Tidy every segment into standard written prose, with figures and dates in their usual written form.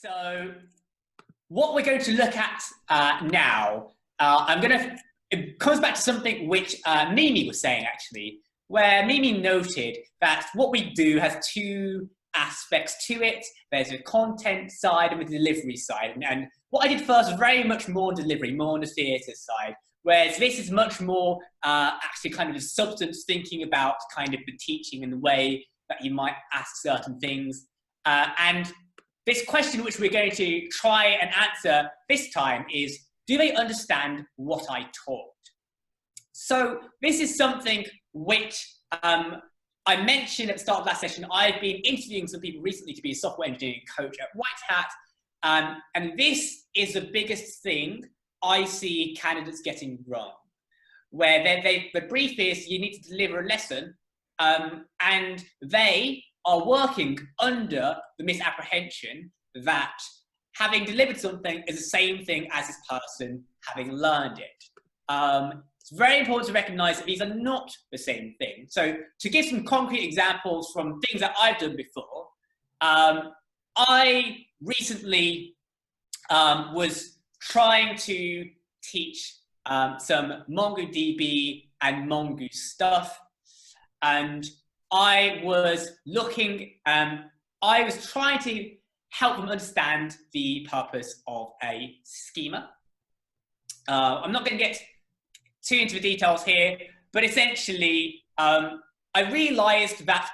So what we're going to look at now, it comes back to something which Mimi was saying actually, where Mimi noted that what we do has two aspects to it. There's a content side and a delivery side. And what I did first was very much more delivery, more on the theatre side, whereas this is much more actually kind of the substance, thinking about kind of the teaching and the way that you might ask certain things. And this question which we're going to try and answer this time is, do they understand what I taught? So this is something which I mentioned at the start of last session. I've been interviewing some people recently to be a software engineering coach at White Hat. And this is the biggest thing I see candidates getting wrong, where the brief is you need to deliver a lesson, and they are working under the misapprehension that having delivered something is the same thing as this person having learned it. It's very important to recognize that these are not the same thing. So to give some concrete examples from things that I've done before, I recently was trying to teach some MongoDB and Mongoose stuff, and I was trying to help them understand the purpose of a schema. I'm not going to get too into the details here, but essentially, I realized that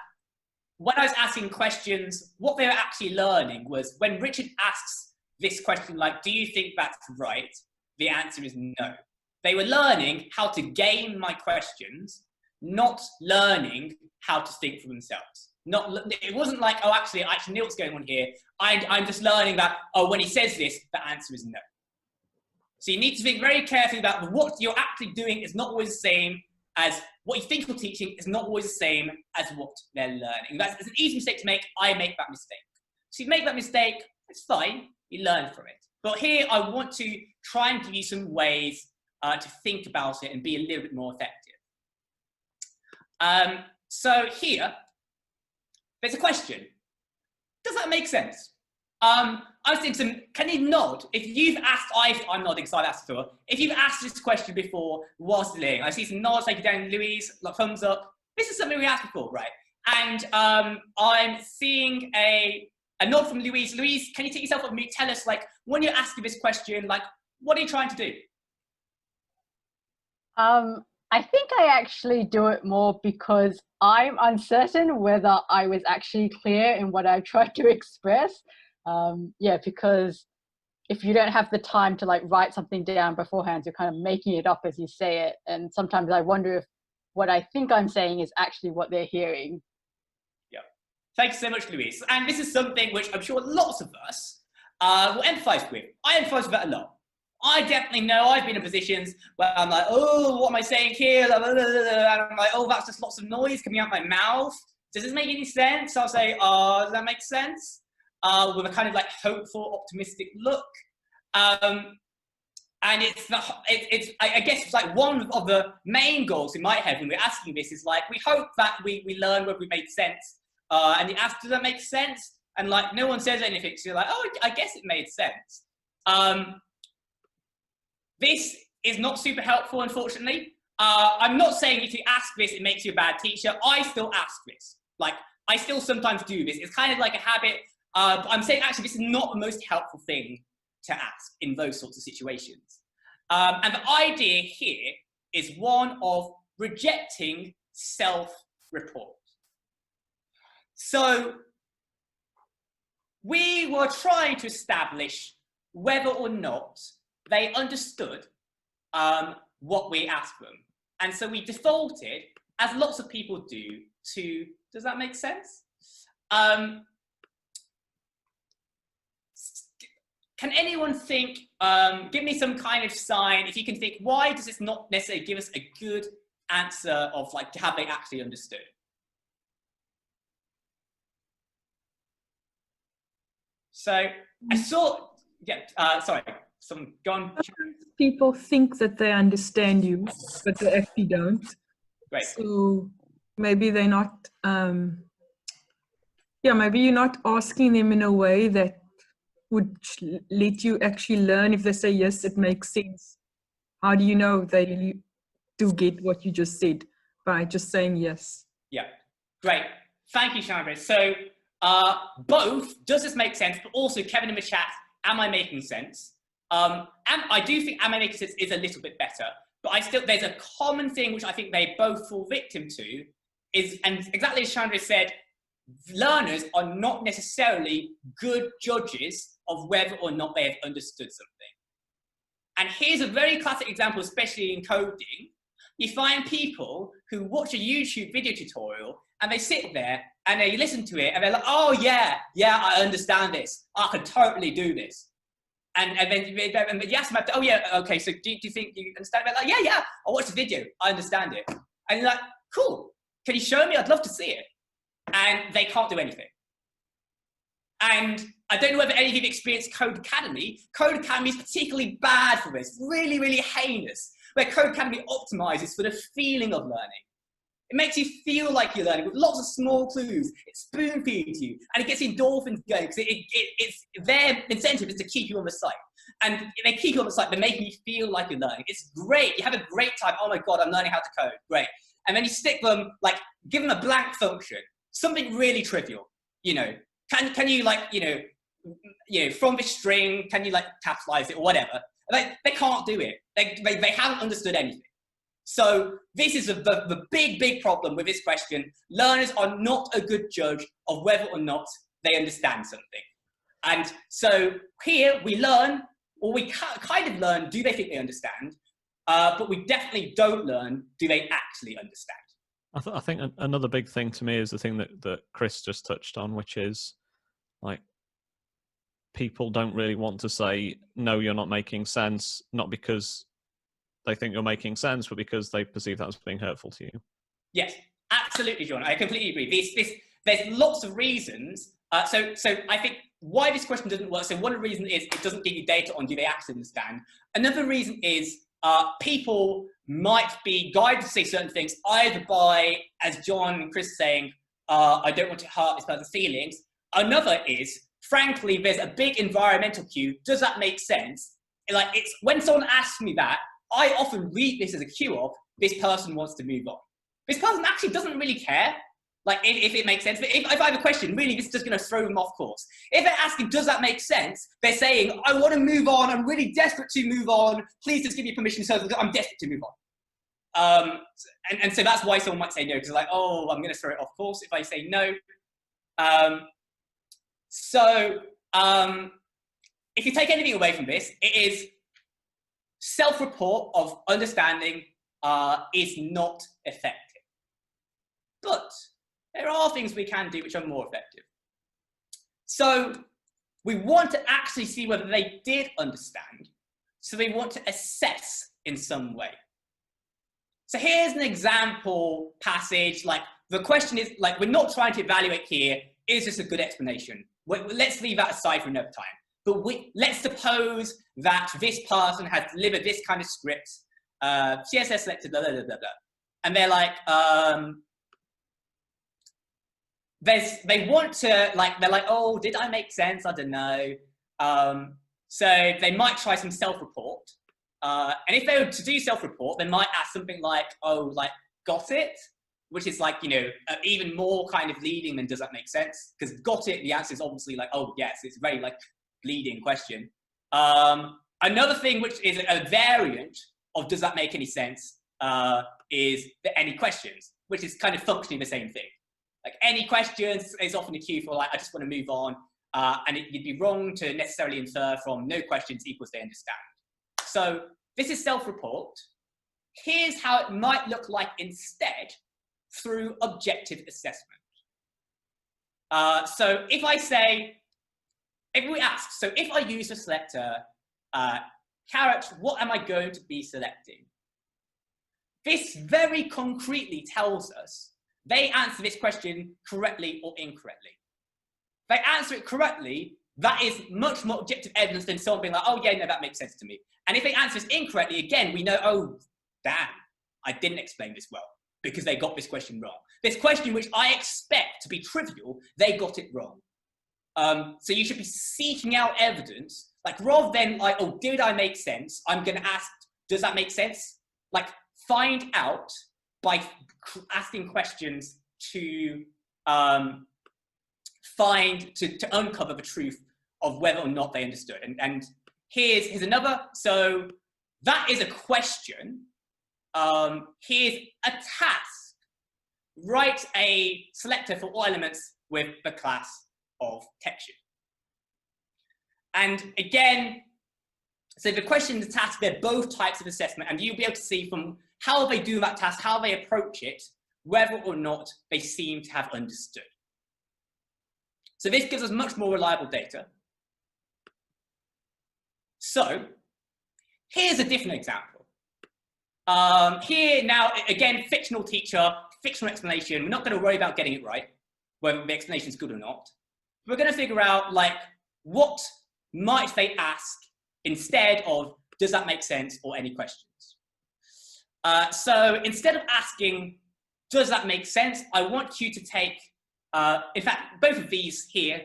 when I was asking questions, what they were actually learning was when Richard asks this question, like, do you think that's right? The answer is no. They were learning how to game my questions, not learning how to think for themselves. It wasn't like, oh, actually, I actually knew what's going on here. I'm just learning that, oh, when he says this, the answer is no. So you need to think very carefully about what you're actually doing is not always the same as what you think you're teaching is not always the same as what they're learning. It's an easy mistake to make. I make that mistake. So you make that mistake, it's fine. You learn from it. But here I want to try and give you some ways to think about it and be a little bit more effective. So here, there's a question. Does that make sense? I was thinking, can you nod? If you've asked, I'm nodding, so I've asked before. If you've asked this question before, what's delaying? I see some nods, take it down, Louise, like thumbs up. This is something we asked before, right? And I'm seeing a nod from Louise. Louise, can you take yourself off mute? Tell us, like, when you're asking this question, like, what are you trying to do? I think I actually do it more because I'm uncertain whether I was actually clear in what I tried to express. Yeah, because if you don't have the time to like write something down beforehand, you're kind of making it up as you say it. And sometimes I wonder if what I think I'm saying is actually what they're hearing. Yeah. Thank you so much, Louise. And this is something which I'm sure lots of us will empathise with. I empathise with that a lot. I definitely know I've been in positions where I'm like, oh, what am I saying here? And I'm like, oh, that's just lots of noise coming out my mouth. Does this make any sense? I'll say, does that make sense? With a kind of like hopeful, optimistic look. And I guess it's like one of the main goals in my head when we're asking this is like, we hope that we learn whether we made sense. And you ask, does that make sense? And like, no one says anything. So you're like, oh, I guess it made sense. This is not super helpful, unfortunately. I'm not saying if you ask this, it makes you a bad teacher. I still ask this. Like, I still sometimes do this. It's kind of like a habit. But I'm saying, actually, this is not the most helpful thing to ask in those sorts of situations. And the idea here is one of rejecting self-report. So we were trying to establish whether or not they understood what we asked them. And so we defaulted, as lots of people do, to, does that make sense? Can anyone think, give me some kind of sign, if you can think, why does this not necessarily give us a good answer of like, have they actually understood? So I saw, yeah, sorry, someone gone. People think that they understand you, but they actually don't. Right. So maybe they're not, yeah, maybe you're not asking them in a way that would let you actually learn if they say, yes, it makes sense? How do you know they really do get what you just said by just saying yes? Yeah, great. Thank you, Chandra. So both, does this make sense? But also, Kevin in the chat, am I making sense? And I do think am I making sense is a little bit better, but there's a common thing which I think they both fall victim to is, and exactly as Chandra said, learners are not necessarily good judges of whether or not they have understood something. And here's a very classic example, especially in coding. You find people who watch a YouTube video tutorial and they sit there and they listen to it and they're like, oh yeah, I understand this. I can totally do this. And then you ask them, oh yeah, okay, so do you think you understand it? Like, yeah, I watched the video, I understand it. And you're like, cool, can you show me? I'd love to see it. And they can't do anything. And I don't know whether any of you have experienced Code Academy. Code Academy is particularly bad for this, really, really heinous, where Code Academy optimizes for the feeling of learning. It makes you feel like you're learning with lots of small clues. It spoon feeds you, and it gets endorphins going because it's their incentive is to keep you on the site. And if they keep you on the site, they're making you feel like you're learning. It's great. You have a great time. Oh my God, I'm learning how to code. Great. And then you stick them, like, give them a blank function, something really trivial. You know, can you like, you know, from this string, can you like capitalize it or whatever? They can't do it. They haven't understood anything. So this is the big problem with this question. Learners are not a good judge of whether or not they understand something. And so here we learn, or we kind of learn, do they think they understand? But we definitely don't learn, do they actually understand? I think another big thing to me is the thing that Chris just touched on, which is like, people don't really want to say, no, you're not making sense, not because they think you're making sense, but because they perceive that as being hurtful to you. Yes, absolutely, John. I completely agree. There's lots of reasons. So I think why this question doesn't work. So one reason is it doesn't give you data on do they actually understand. Another reason is people might be guided to say certain things either by, as John and Chris are saying, I don't want to hurt this person's feelings. Another is, frankly, there's a big environmental cue. Does that make sense? Like, it's when someone asks me that, I often read this as a cue of this person wants to move on. This person actually doesn't really care, like if it makes sense. But if I have a question, really, this is just going to throw them off course. If they're asking, does that make sense? They're saying, I want to move on. I'm really desperate to move on. Please just give me permission. So I'm desperate to move on. And so that's why someone might say no, because like, oh, I'm going to throw it off course if I say no. If you take anything away from this, it is self-report of understanding is not effective. But there are things we can do which are more effective. So we want to actually see whether they did understand. So we want to assess in some way. So here's an example passage. Like, the question is, like, we're not trying to evaluate here, is this a good explanation? Let's leave that aside for another time. But let's suppose that this person has delivered this kind of script, CSS selected, blah, blah, blah, blah, blah. And they're like, they want to, like, they're like, oh, did I make sense? I don't know. So they might try some self-report. And if they were to do self-report, they might ask something like, oh, like, got it? Which is like, you know, even more kind of leading than does that make sense? Because got it, the answer is obviously like, oh, yes, it's very like leading question. Another thing which is a variant of does that make any sense is the any questions, which is kind of functionally the same thing. Like, any questions is often a cue for like, I just want to move on. And you'd be wrong to necessarily infer from no questions equals they understand. So this is self-report. Here's how it might look like instead through objective assessment. So if I say, if we ask, so if I use the selector caret, what am I going to be selecting? This very concretely tells us they answer this question correctly or incorrectly. If they answer it correctly, that is much more objective evidence than someone being like, oh yeah, no, that makes sense to me. And if they answer this incorrectly, again, we know, oh, damn, I didn't explain this well because they got this question wrong. This question, which I expect to be trivial, they got it wrong. So you should be seeking out evidence, like rather than like, oh, did I make sense? I'm going to ask, does that make sense? Like find out by asking questions to to uncover the truth of whether or not they understood. And here's another. So that is a question. Here's a task. Write a selector for all elements with the class of texture. And again, so the question and the task, they're both types of assessment, and you'll be able to see from how they do that task, how they approach it, whether or not they seem to have understood. So this gives us much more reliable data. So here's a different example. Here now, again, fictional teacher, fictional explanation. We're not going to worry about getting it right, whether the explanation is good or not. We're going to figure out, like, what might they ask instead of, does that make sense, or any questions. So instead of asking, does that make sense, I want you to take, in fact, both of these here,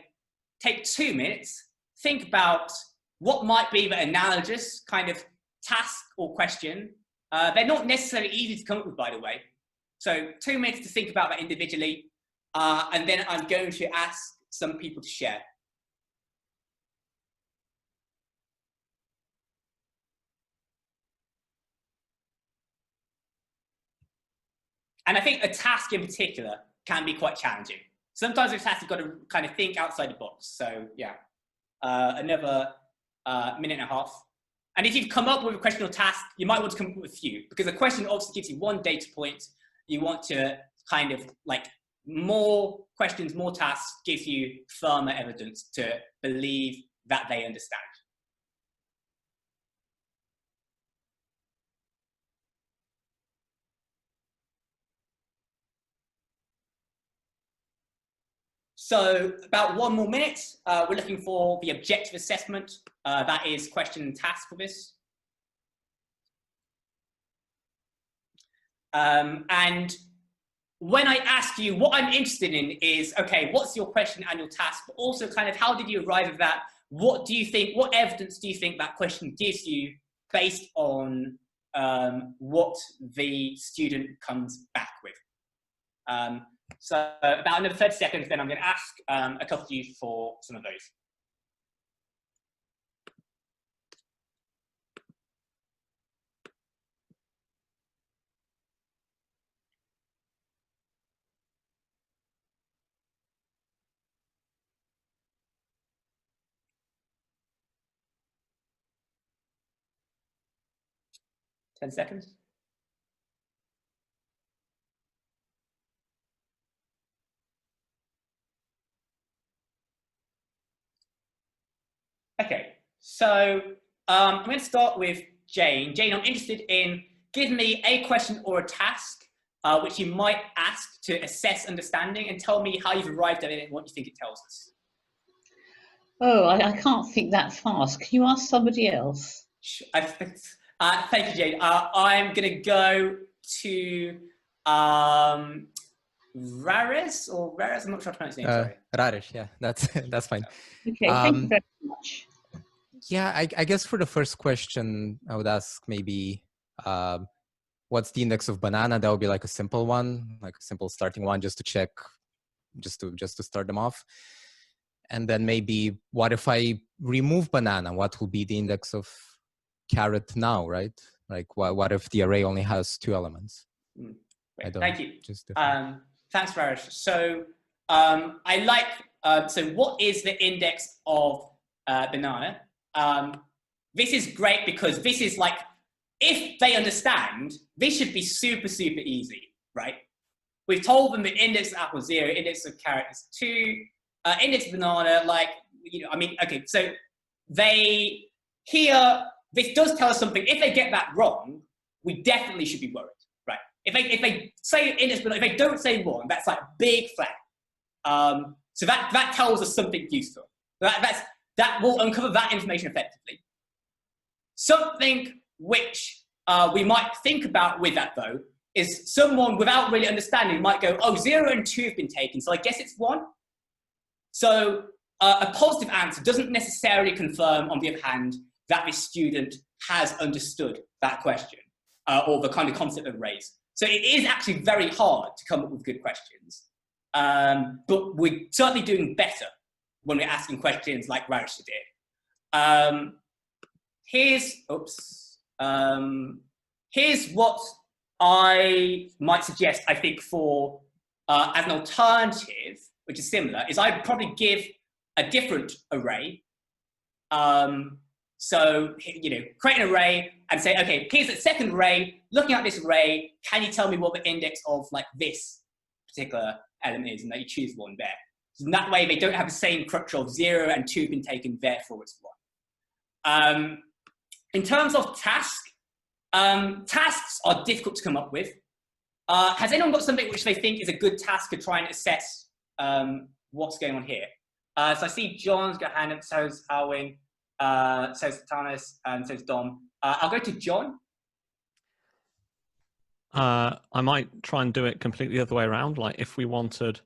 take 2 minutes, think about what might be the analogous kind of task or question. They're not necessarily easy to come up with, by the way. So 2 minutes to think about that individually, and then I'm going to ask some people to share. And I think a task in particular can be quite challenging. Sometimes with tasks, you've got to kind of think outside the box. So yeah, another minute and a half. And if you've come up with a question or task, you might want to come up with a few, because a question obviously gives you one data point. You want to kind of like more questions, more tasks gives you firmer evidence to believe that they understand. So about 1 more minute, we're looking for the objective assessment. That is question and task for this. And when I ask you, what I'm interested in is, okay, what's your question and your task, but also kind of how did you arrive at that? What do you think, what evidence do you think that question gives you based on what the student comes back with? So about another 30 seconds, then I'm going to ask a couple of you for some of those. Ten seconds. Okay, so I'm going to start with Jane. Jane, I'm interested in giving me a question or a task which you might ask to assess understanding, and tell me how you've arrived at it and what you think it tells us. Oh, I can't think that fast. Can you ask somebody else? Thank you, Jane. I'm going to go to Rares or Rares. I'm not sure how to pronounce his name. Sorry. Rares, yeah, that's fine. Okay, thank you very much. Yeah, I guess for the first question, I would ask maybe what's the index of banana? That would be like a simple one, like a simple starting one, just to check, just to start them off. And then maybe what if I remove banana? What will be the index of carrot now, right? Like what if the array only has 2 elements? Thank you. Thanks, Raresh. So I like, so what is the index of banana? This is great because this is like, if they understand, this should be super, super easy, right? We've told them the index of apple is 0, index of carrot is 2, index of banana, like, you know, I mean, okay, so they, here, this does tell us something. If they get that wrong, we definitely should be worried, right? If they say index of banana, if they don't say 1, that's like a big flag. So that tells us something useful. That will uncover that information effectively. Something which we might think about with that, though, is someone without really understanding might go, oh, 0 and 2 have been taken, so I guess it's 1. So a positive answer doesn't necessarily confirm, on the other hand, that this student has understood that question or the kind of concept of raised. So it is actually very hard to come up with good questions. But we're certainly doing better when we're asking questions like Rarisha did. Here's what I might suggest, I think, for as an alternative, which is similar, is I'd probably give a different array. So, you know, create an array and say, okay, here's the second array. Looking at this array, can you tell me what the index of like this particular element is? And that you choose one there. So that way they don't have the same crutch of 0 and 2 been taken, therefore it's 1. In terms of tasks are difficult to come up with. Has anyone got something which they think is a good task to try and assess what's going on here? So I see John's got a hand up, so's Alwyn, so's Thomas, and so's Dom. I'll go to John. I might try and do it completely the other way around. Like if we wanted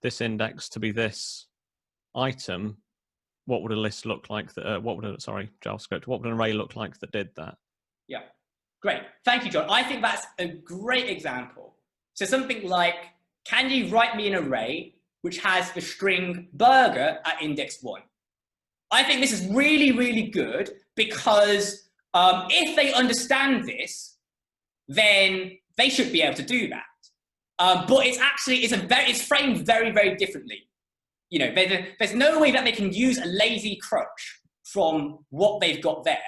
this index to be this item, what would a list look like? JavaScript. What would an array look like that did that? Yeah. Great. Thank you, John. I think that's a great example. So something like, can you write me an array which has the string burger at index 1? I think this is really, really good because if they understand this, then they should be able to do that. But it's actually, it's framed very, very differently. You know, there's no way that they can use a lazy crutch from what they've got there.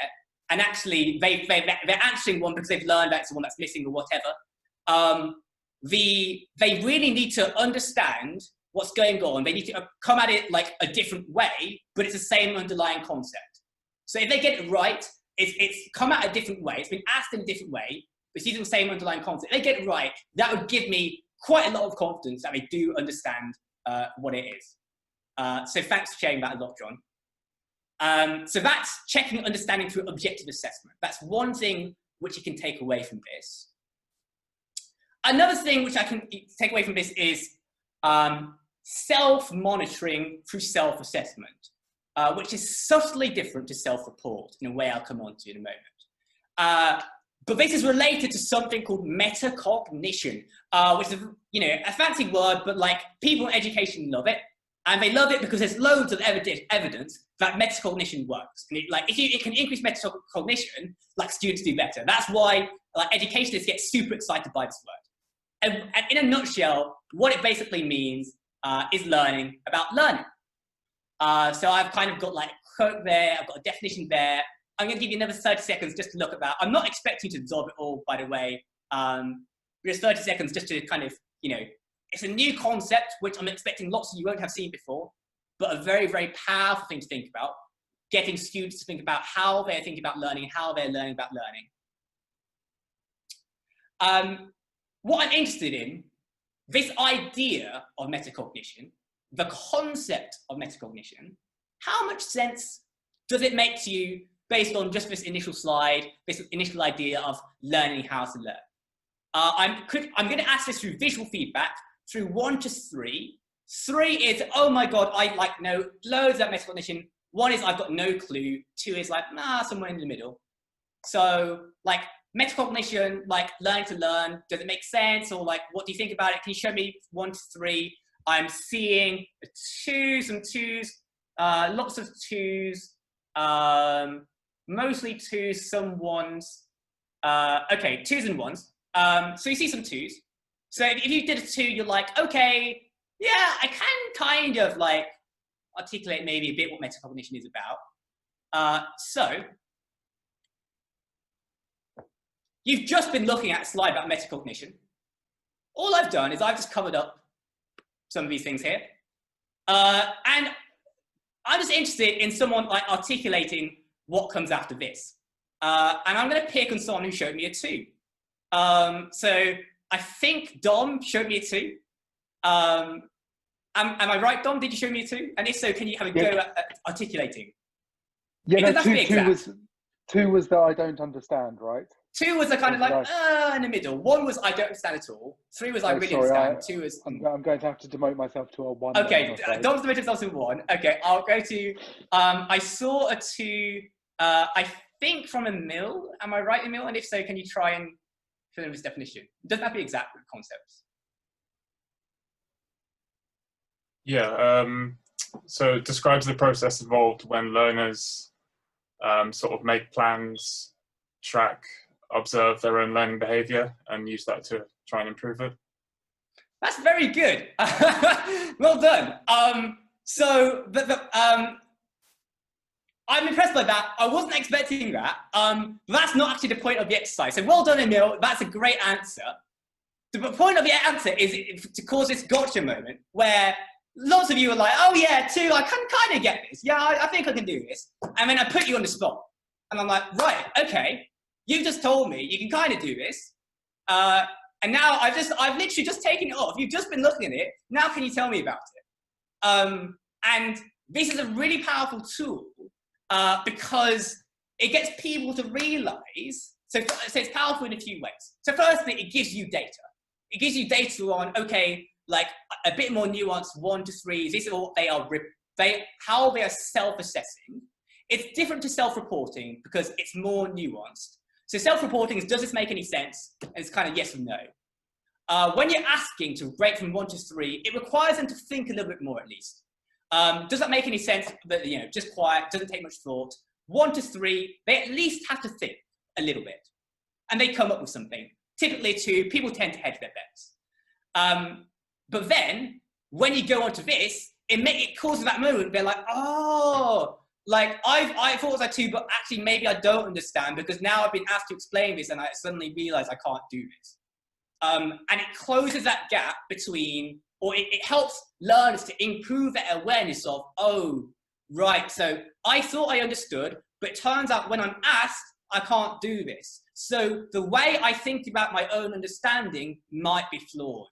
And actually, they're answering one because they've learned that's the one that's missing or whatever. They really need to understand what's going on. They need to come at it like a different way, but it's the same underlying concept. So if they get it right, it's come at a different way. It's been asked in a different way, but it's using the same underlying concept. If they get it right, that would give me quite a lot of confidence that they do understand what it is. So thanks for sharing that a lot, John. So that's checking understanding through objective assessment. That's one thing which you can take away from this. Another thing which I can take away from this is self-monitoring through self-assessment, which is subtly different to self-report in a way I'll come on to in a moment. But this is related to something called metacognition, which is, you know, a fancy word, but like people in education love it. And they love it because there's loads of evidence that metacognition works. And if it can increase metacognition, like students do better. That's why like educationists get super excited by this word. And in a nutshell, what it basically means is learning about learning. So I've kind of got like a quote there, I've got a definition there. I'm going to give you another 30 seconds just to look at that. I'm not expecting you to absorb it all, by the way. Just 30 seconds just to kind of, you know, it's a new concept, which I'm expecting lots of you won't have seen before, but a very, very powerful thing to think about, getting students to think about how they're thinking about learning, how they're learning about learning. What I'm interested in, this idea of metacognition, the concept of metacognition, how much sense does it make to you based on just this initial slide, this initial idea of learning how to learn? I'm going to ask this through visual feedback, through 1 to 3. 3 is, oh my God, I like know loads of metacognition. 1 is I've got no clue. 2 is like, nah, somewhere in the middle. So like metacognition, like learning to learn, does it make sense? Or like, what do you think about it? Can you show me 1 to 3? I'm seeing a 2, some 2s, lots of 2s, mostly 2s, some 1s. Okay, 2s and 1s. So you see some 2s. So if you did a 2, you're like, okay, yeah, I can kind of like articulate maybe a bit what metacognition is about. So you've just been looking at a slide about metacognition. All I've done is I've just covered up some of these things here. And I'm just interested in someone like articulating what comes after this. And I'm going to pick on someone who showed me a 2. So I think Dom showed me a 2. Am I right, Dom? Did you show me a 2? And if so, can you have a go at articulating? Yeah, no, 2 was that I don't understand, right? 2 was a kind of like, in the middle. 1 was I don't understand at all. 3 was I really understand. 2 was... I'm going to have to demote myself to a 1. Okay, don't demote yourself to 1. Okay, I'll go to... I saw a 2, I think from Emil. Am I right, Emil? And if so, can you try and fill in this definition? It doesn't have to be exact concepts. Yeah, so it describes the process involved when learners sort of make plans, track, observe their own learning behavior, and use that to try and improve it. That's very good. Well done. So I'm impressed by that. I wasn't expecting that. That's not actually the point of the exercise. So well done, Emil. That's a great answer. The point of the answer is to cause this gotcha moment where lots of you are like, oh yeah, 2, I can kind of get this. Yeah, I think I can do this. And then I put you on the spot. And I'm like, right, okay. You just told me you can kind of do this. And now I've literally just taken it off. You've just been looking at it. Now can you tell me about it? And this is a really powerful tool because it gets people to realize, so it's powerful in a few ways. So firstly, it gives you data. It gives you data on, okay, like a bit more nuanced 1 to 3. This is what they are, how they are self-assessing. It's different to self-reporting because it's more nuanced. So self-reporting is, does this make any sense? And it's kind of yes or no. When you're asking to rate from 1 to 3, it requires them to think a little bit more at least. Does that make any sense? But just quiet, doesn't take much thought. 1 to 3, they at least have to think a little bit. And they come up with something. Typically 2, people tend to hedge their bets. But then, when you go on to this, it causes that moment, they're like, oh, like I thought it was a 2, but actually maybe I don't understand because now I've been asked to explain this and I suddenly realize I can't do this. And it closes that gap between, or it helps learners to improve their awareness of, oh, right, so I thought I understood, but it turns out when I'm asked, I can't do this. So the way I think about my own understanding might be flawed.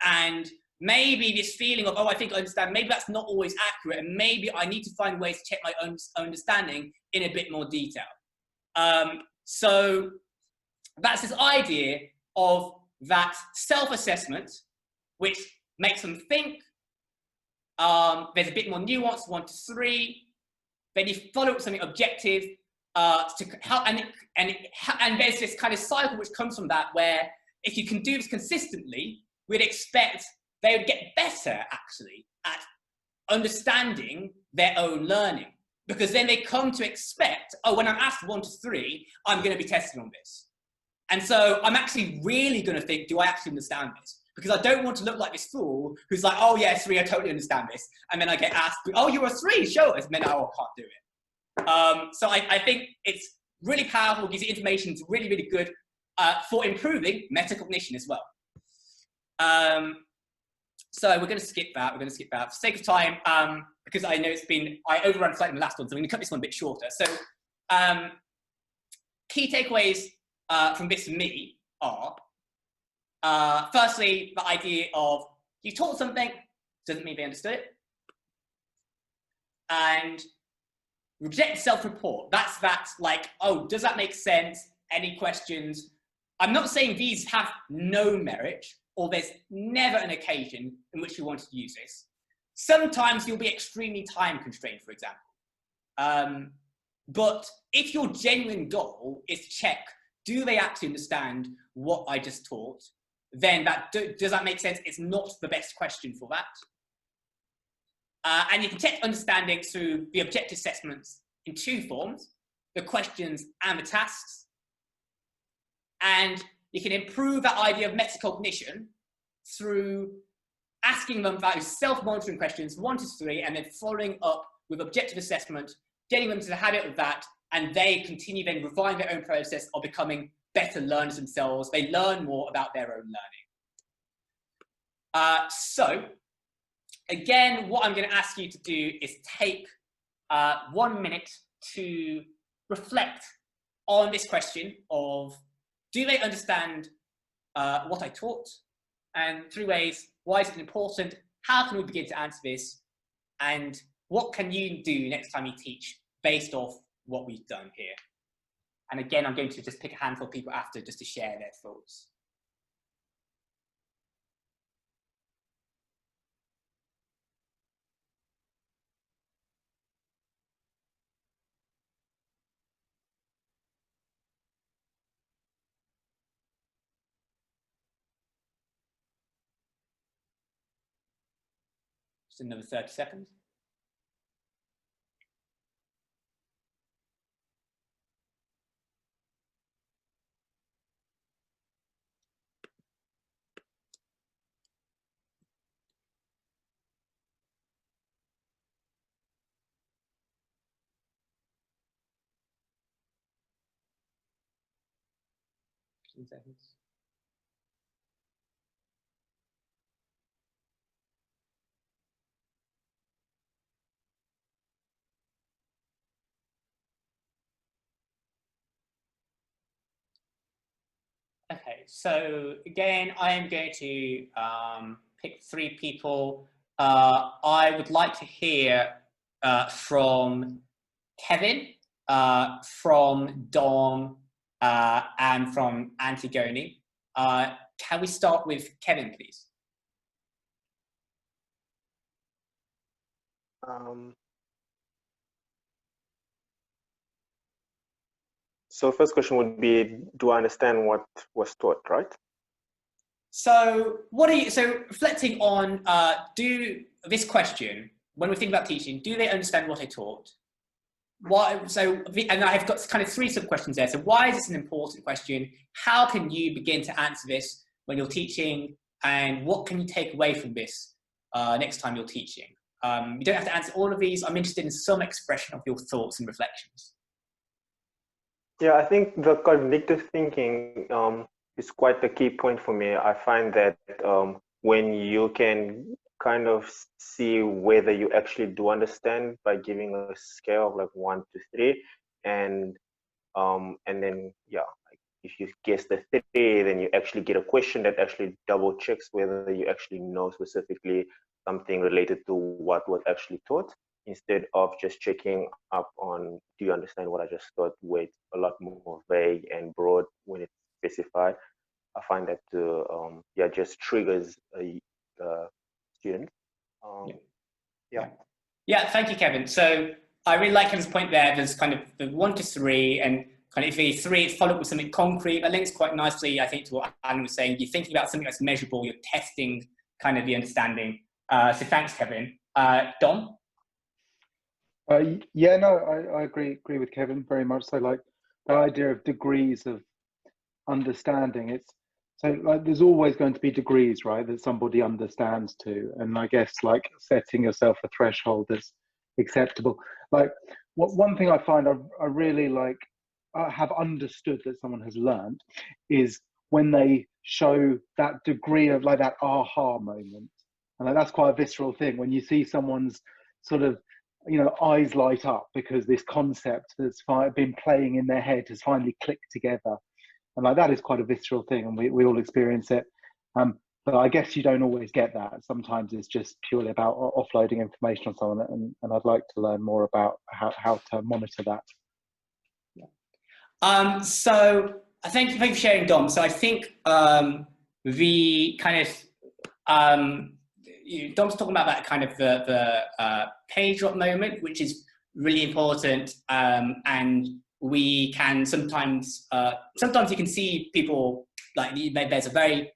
And maybe this feeling of, oh, I think I understand, maybe that's not always accurate, and maybe I need to find ways to check my own understanding in a bit more detail. So that's this idea of that self-assessment, which makes them think. There's a bit more nuance, 1 to 3. Then you follow up with something objective to help, and there's this kind of cycle which comes from that, where if you can do this consistently, we'd expect they would get better, actually, at understanding their own learning. Because then they come to expect, oh, when I'm asked 1 to 3, I'm going to be tested on this. And so I'm actually really going to think, do I actually understand this? Because I don't want to look like this fool who's like, oh, yeah, 3, I totally understand this. And then I get asked, oh, you're a 3, show us. And then, oh, I can't do it. So I think it's really powerful, gives you information, it's really, really good for improving metacognition as well. So we're going to skip that. For the sake of time, because I know I overran slightly in the last one, so I'm going to cut this one a bit shorter. So key takeaways from this for me are, firstly, the idea of you taught something, doesn't mean they understood it. And reject self-report. That's like, oh, does that make sense? Any questions? I'm not saying these have no merit, or there's never an occasion in which you want to use this. Sometimes you'll be extremely time constrained, for example. But if your genuine goal is to check, do they actually understand what I just taught? Then does that make sense? It's not the best question for that. And you can check understanding through the objective assessments in 2 forms, the questions and the tasks. And you can improve that idea of metacognition through asking them those self-monitoring questions, 1 to 3, and then following up with objective assessment, getting them to the habit of that, and they continue then refine their own process of becoming better learners themselves. They learn more about their own learning. So, again, what I'm going to ask you to do is take 1 minute to reflect on this question of, do they understand what I taught? And 3 ways, why is it important? How can we begin to answer this? And what can you do next time you teach based off what we've done here? And again, I'm going to just pick a handful of people after just to share their thoughts. Just another 30 seconds. Seconds. Okay, so again, I am going to pick 3 people. I would like to hear from Kevin, from Dom, and from Antigone. Can we start with Kevin, please? So first question would be, do I understand what was taught, right? So so reflecting on, do this question, when we think about teaching, do they understand what I taught? Why, and I've got kind of 3 sub-questions there. So why is this an important question? How can you begin to answer this when you're teaching? And what can you take away from this next time you're teaching? You don't have to answer all of these. I'm interested in some expression of your thoughts and reflections. Yeah, I think the cognitive thinking is quite the key point for me. I find that when you can kind of see whether you actually do understand by giving a scale of like 1 to 3, and then like if you guess the 3, then you actually get a question that actually double checks whether you actually know specifically something related to what was actually taught, instead of just checking up on, do you understand what I just taught, where it's a lot more vague and broad when it's specified. I find that just triggers a student. Yeah, thank you, Kevin. So I really like Kevin's point there. There's kind of the 1 to 3, and kind of if the 3 is followed with something concrete, that links quite nicely, I think, to what Alan was saying. You're thinking about something that's measurable, you're testing kind of the understanding. So thanks, Kevin. Dom? Yeah, no, I agree with Kevin very much. So like the idea of degrees of understanding, it's so like there's always going to be degrees, right, that somebody understands to, and I guess like setting yourself a threshold that's acceptable. Like one thing I find I really like have understood that someone has learned is when they show that degree of like that aha moment, and like, that's quite a visceral thing when you see someone's sort of, you know, eyes light up because this concept that's been playing in their head has finally clicked together. And like that is quite a visceral thing, and we all experience it. But I guess you don't always get that. Sometimes it's just purely about offloading information on someone, and I'd like to learn more about how to monitor that. Yeah. So thank you for sharing, Dom. So I think the kind of Dom's talking about that kind of the page drop moment, which is really important, and we can sometimes you can see people like there's a very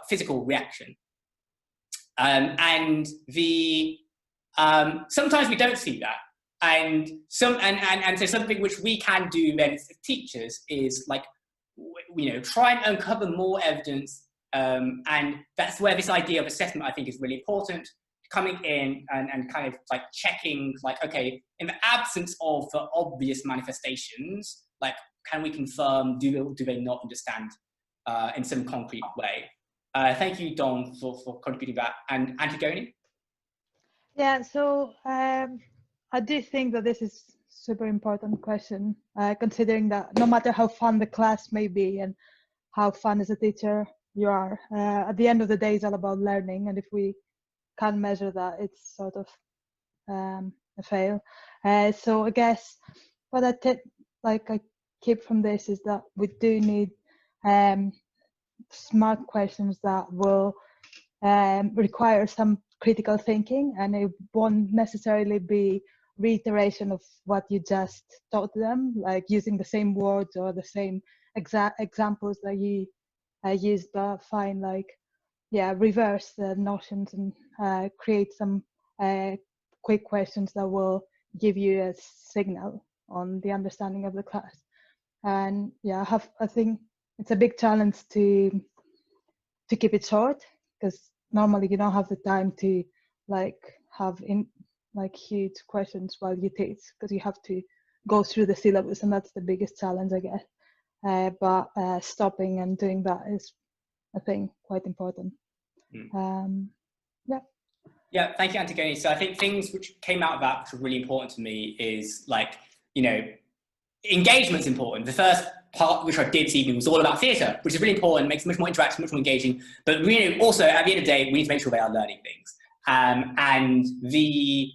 physical reaction, and sometimes we don't see that, and so something which we can do then as teachers is like, you know, try and uncover more evidence, and that's where this idea of assessment I think is really important, coming in and kind of like checking, like, okay, in the absence of the obvious manifestations, like, can we confirm, do they not understand in some concrete way? Thank you, Dom, for contributing that. And Antigone? Yeah, so I do think that this is super important question, considering that no matter how fun the class may be and how fun as a teacher you are, at the end of the day, it's all about learning. And if we can't measure that, it's sort of a fail. So I guess what I keep from this is that we do need smart questions that will require some critical thinking, and it won't necessarily be reiteration of what you just taught them, like using the same words or the same exact examples that you used, but find like, yeah, reverse the notions and create some quick questions that will give you a signal on the understanding of the class. And yeah, I think it's a big challenge to keep it short, because normally you don't have the time to like have huge questions while you teach, because you have to go through the syllabus, and that's the biggest challenge, I guess. But stopping and doing that is, I think, quite important. Yeah. Yeah, thank you, Antigone. So I think things which came out of that which were really important to me is, like, you know, engagement's important. The first part which I did this evening was all about theatre, which is really important, makes it much more interactive, much more engaging. But really, also, at the end of the day, we need to make sure they are learning things. And the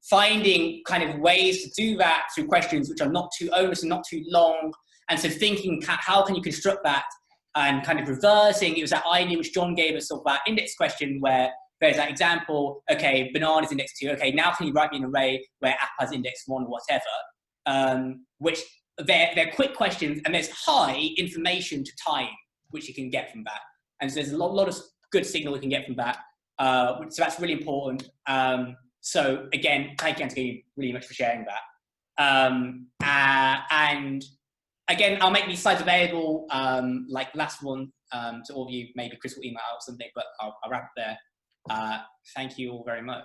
finding kind of ways to do that through questions which are not too onerous and not too long. And so thinking, how can you construct that, and kind of reversing, it was that idea which John gave us of that index question, where there's that example, okay, banana is index 2, okay, now can you write me an array where app has index 1 or whatever, which they're quick questions, and there's high information to time which you can get from that. And so there's a lot of good signal we can get from that. So that's really important. So again, thank you, Antigone, really much for sharing that. And again, I'll make these slides available, like last one, to all of you. Maybe Chris will email out or something, but I'll wrap up there. Thank you all very much.